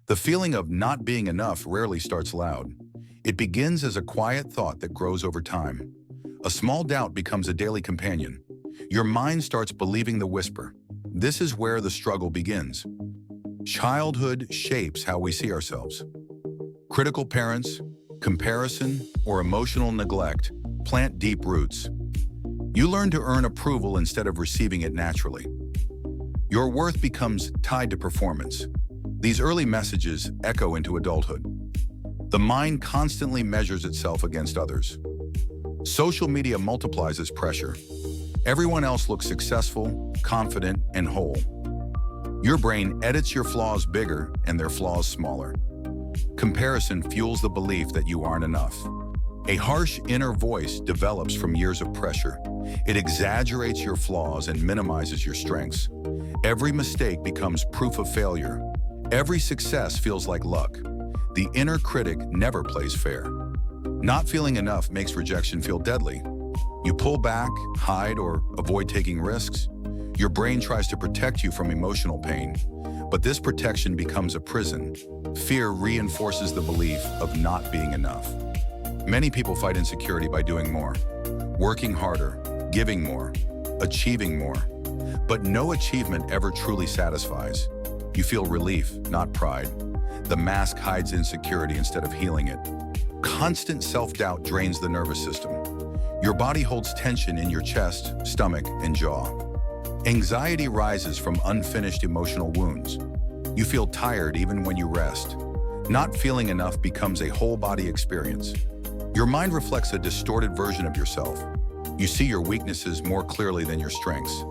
The feeling of not being enough rarely starts loud. It begins as a quiet thought that grows over time. A small doubt becomes a daily companion. Your mind starts believing the whisper. This is where the struggle begins. Childhood shapes how we see ourselves. Critical parents, comparison, or emotional neglect plant deep roots. You learn to earn approval instead of receiving it naturally. Your worth becomes tied to performance. These early messages echo into adulthood. The mind constantly measures itself against others. Social media multiplies this pressure. Everyone else looks successful, confident, and whole. Your brain edits your flaws bigger and their flaws smaller. Comparison fuels the belief that you aren't enough. A harsh inner voice develops from years of pressure. It exaggerates your flaws and minimizes your strengths. Every mistake becomes proof of failure. Every success feels like luck. The inner critic never plays fair. Not feeling enough makes rejection feel deadly. You pull back, hide, or avoid taking risks. Your brain tries to protect you from emotional pain, but this protection becomes a prison. Fear reinforces the belief of not being enough. Many people fight insecurity by doing more, working harder, giving more, achieving more. But no achievement ever truly satisfies. You feel relief, not pride. The mask hides insecurity instead of healing it. Constant self-doubt drains the nervous system. Your body holds tension in your chest, stomach, and jaw. Anxiety rises from unfinished emotional wounds. You feel tired even when you rest. Not feeling enough becomes a whole-body experience. Your mind reflects a distorted version of yourself. You see your weaknesses more clearly than your strengths.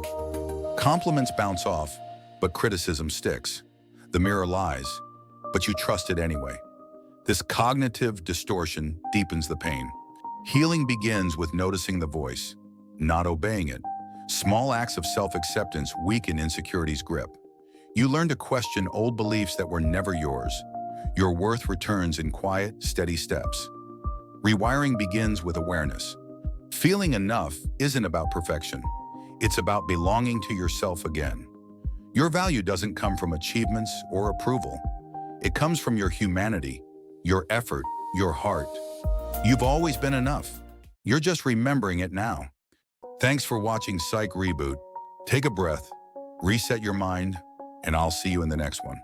Compliments bounce off, but criticism sticks. The mirror lies, but you trust it anyway. This cognitive distortion deepens the pain. Healing begins with noticing the voice, not obeying it. Small acts of self-acceptance weaken insecurity's grip. You learn to question old beliefs that were never yours. Your worth returns in quiet, steady steps. Rewiring begins with awareness. Feeling enough isn't about perfection. It's about belonging to yourself again. Your value doesn't come from achievements or approval. It comes from your humanity, your effort, your heart. You've always been enough. You're just remembering it now. Thanks for watching Psych Reboot. Take a breath, reset your mind, and I'll see you in the next one.